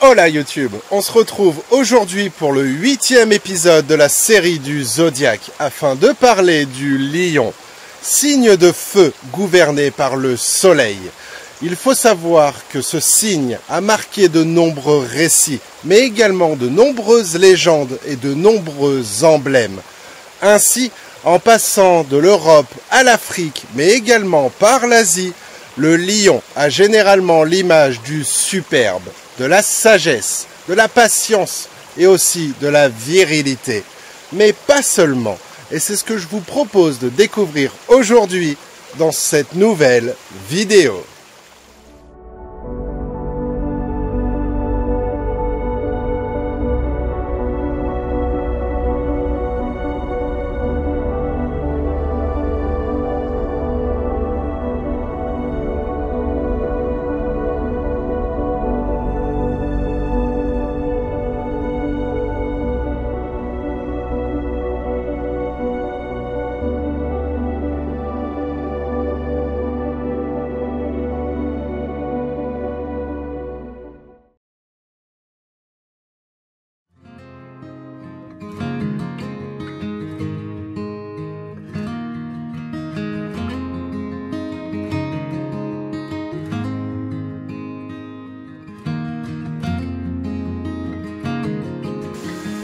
Hola YouTube, on se retrouve aujourd'hui pour le 8e épisode de la série du Zodiaque afin de parler du lion, signe de feu gouverné par le soleil. Il faut savoir que ce signe a marqué de nombreux récits, mais également de nombreuses légendes et de nombreux emblèmes. Ainsi, en passant de l'Europe à l'Afrique, mais également par l'Asie, le lion a généralement l'image du superbe, de la sagesse, de la patience et aussi de la virilité. Mais pas seulement. Et c'est ce que je vous propose de découvrir aujourd'hui dans cette nouvelle vidéo.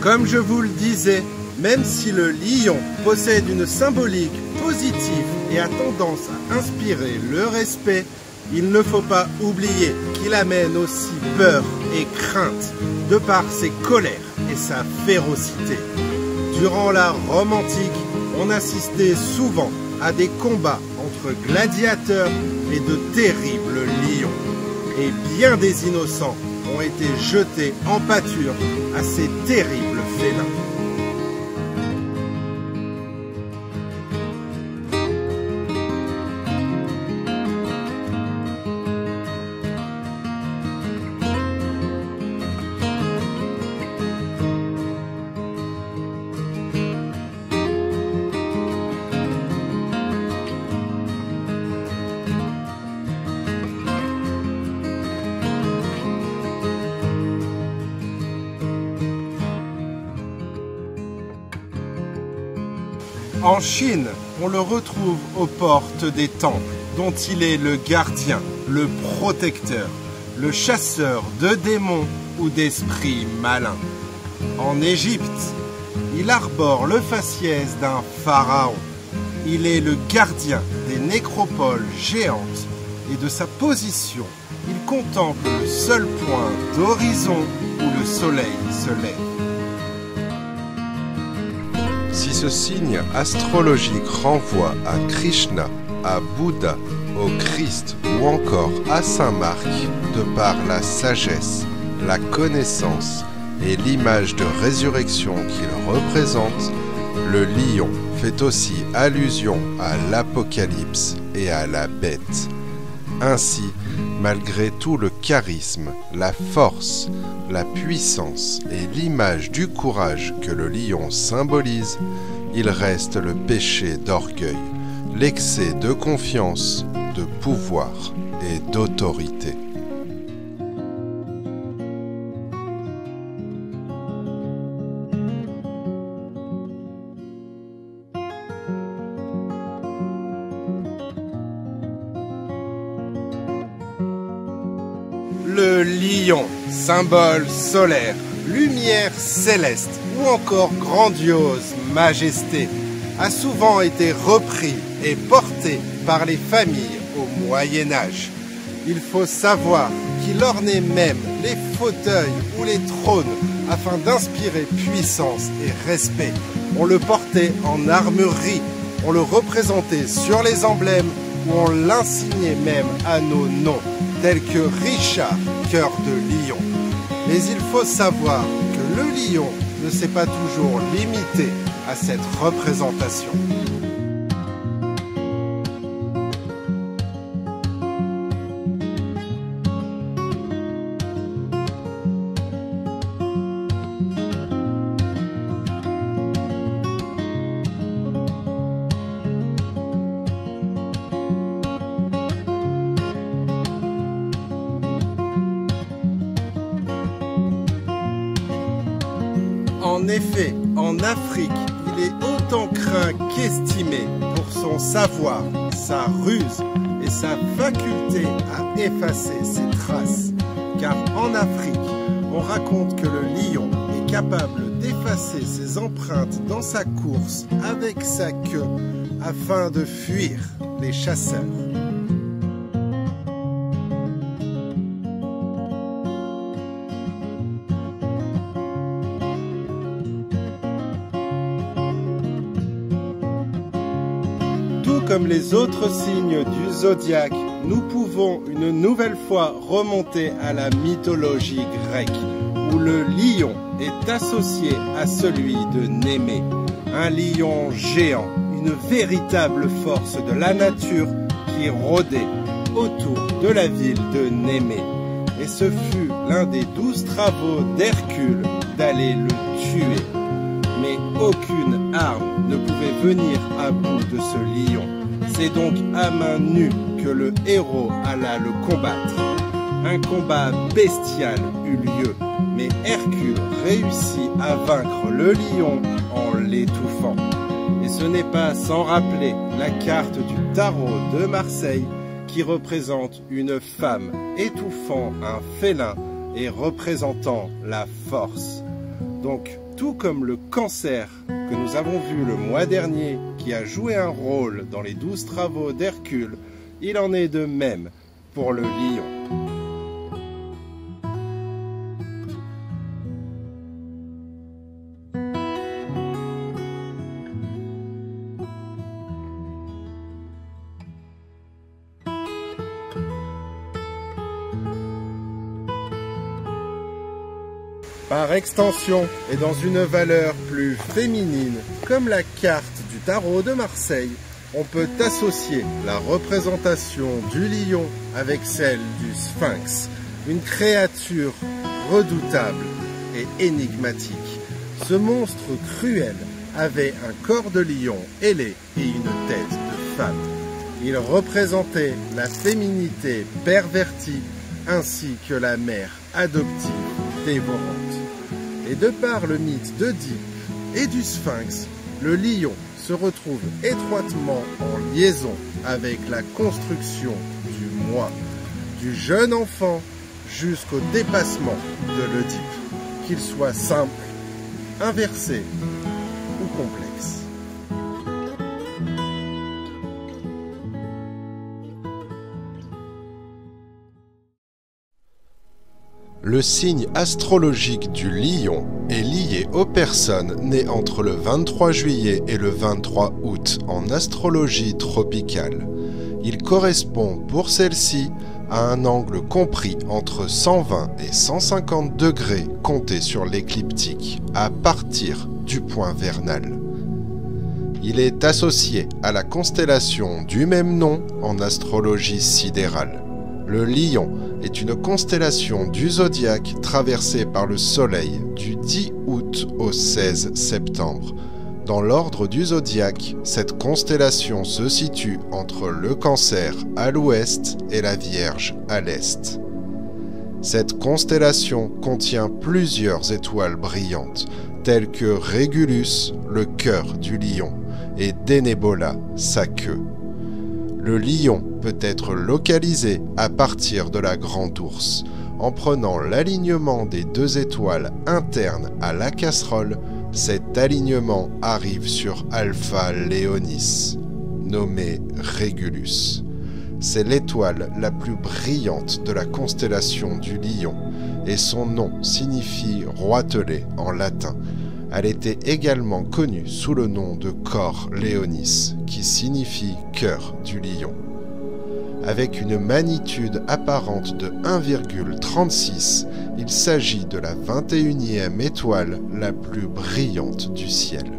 Comme je vous le disais, même si le lion possède une symbolique positive et a tendance à inspirer le respect, il ne faut pas oublier qu'il amène aussi peur et crainte de par ses colères et sa férocité. Durant la Rome antique, on assistait souvent à des combats entre gladiateurs et de terribles lions. Et bien des innocents ont été jetés en pâture à ces terribles félins. En Chine, on le retrouve aux portes des temples, dont il est le gardien, le protecteur, le chasseur de démons ou d'esprits malins. En Égypte, il arbore le faciès d'un pharaon. Il est le gardien des nécropoles géantes et de sa position, il contemple le seul point d'horizon où le soleil se lève. Si ce signe astrologique renvoie à Krishna, à Bouddha, au Christ ou encore à Saint Marc, de par la sagesse, la connaissance et l'image de résurrection qu'il représente, le lion fait aussi allusion à l'Apocalypse et à la bête. Ainsi, malgré tout le charisme, la force, la puissance et l'image du courage que le lion symbolise, il reste le péché d'orgueil, l'excès de confiance, de pouvoir et d'autorité. Le lion, symbole solaire, lumière céleste ou encore grandiose majesté, a souvent été repris et porté par les familles au Moyen-Âge. Il faut savoir qu'il ornait même les fauteuils ou les trônes afin d'inspirer puissance et respect. On le portait en armurerie, on le représentait sur les emblèmes ou on l'insignait même à nos noms, tels que Richard, cœur de lion. Mais il faut savoir que le lion ne s'est pas toujours limité à cette représentation. En effet, en Afrique, il est autant craint qu'estimé pour son savoir, sa ruse et sa faculté à effacer ses traces. Car en Afrique, on raconte que le lion est capable d'effacer ses empreintes dans sa course avec sa queue afin de fuir les chasseurs. Tout comme les autres signes du zodiaque, nous pouvons une nouvelle fois remonter à la mythologie grecque, où le lion est associé à celui de Némée, un lion géant, une véritable force de la nature qui rôdait autour de la ville de Némée. Et ce fut l'un des 12 travaux d'Hercule d'aller le tuer. Mais aucune arme ne pouvait venir à bout de ce lion. C'est donc à main nue que le héros alla le combattre. Un combat bestial eut lieu, mais Hercule réussit à vaincre le lion en l'étouffant. Et ce n'est pas sans rappeler la carte du tarot de Marseille qui représente une femme étouffant un félin et représentant la force. Donc, tout comme le cancer que nous avons vu le mois dernier, qui a joué un rôle dans les 12 travaux d'Hercule, il en est de même pour le lion. Par extension, et dans une valeur plus féminine, comme la carte du tarot de Marseille, on peut associer la représentation du lion avec celle du sphinx, une créature redoutable et énigmatique. Ce monstre cruel avait un corps de lion ailé et une tête de femme. Il représentait la féminité pervertie ainsi que la mère adoptive dévorante. Et de par le mythe d'Oedipe et du sphinx, le lion se retrouve étroitement en liaison avec la construction du moi, du jeune enfant jusqu'au dépassement de l'Oedipe, qu'il soit simple, inversé ou complexe. Le signe astrologique du lion est lié aux personnes nées entre le 23 juillet et le 23 août en astrologie tropicale. Il correspond pour celle-ci à un angle compris entre 120 et 150 degrés comptés sur l'écliptique, à partir du point vernal. Il est associé à la constellation du même nom en astrologie sidérale. Le lion est une constellation du zodiaque traversée par le soleil du 10 août au 16 septembre. Dans l'ordre du zodiaque, cette constellation se situe entre le Cancer à l'ouest et la Vierge à l'est. Cette constellation contient plusieurs étoiles brillantes, telles que Régulus, le cœur du lion, et Denebola, sa queue. Le lion peut être localisé à partir de la Grande Ourse, en prenant l'alignement des deux étoiles internes à la casserole. Cet alignement arrive sur Alpha Léonis, nommé Régulus. C'est l'étoile la plus brillante de la constellation du Lion, et son nom signifie roitelet en latin. Elle était également connue sous le nom de Cor Léonis, qui signifie cœur du lion. Avec une magnitude apparente de 1,36, il s'agit de la 21e étoile la plus brillante du ciel.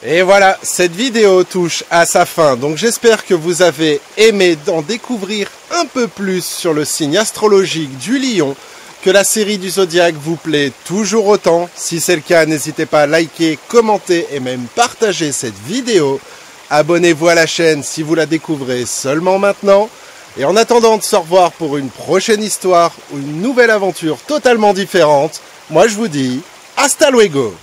Et voilà, cette vidéo touche à sa fin. Donc j'espère que vous avez aimé d'en découvrir un peu plus sur le signe astrologique du lion, que la série du zodiaque vous plaît toujours autant. Si c'est le cas, n'hésitez pas à liker, commenter et même partager cette vidéo. Abonnez-vous à la chaîne si vous la découvrez seulement maintenant. Et en attendant de se revoir pour une prochaine histoire ou une nouvelle aventure totalement différente, moi je vous dis hasta luego!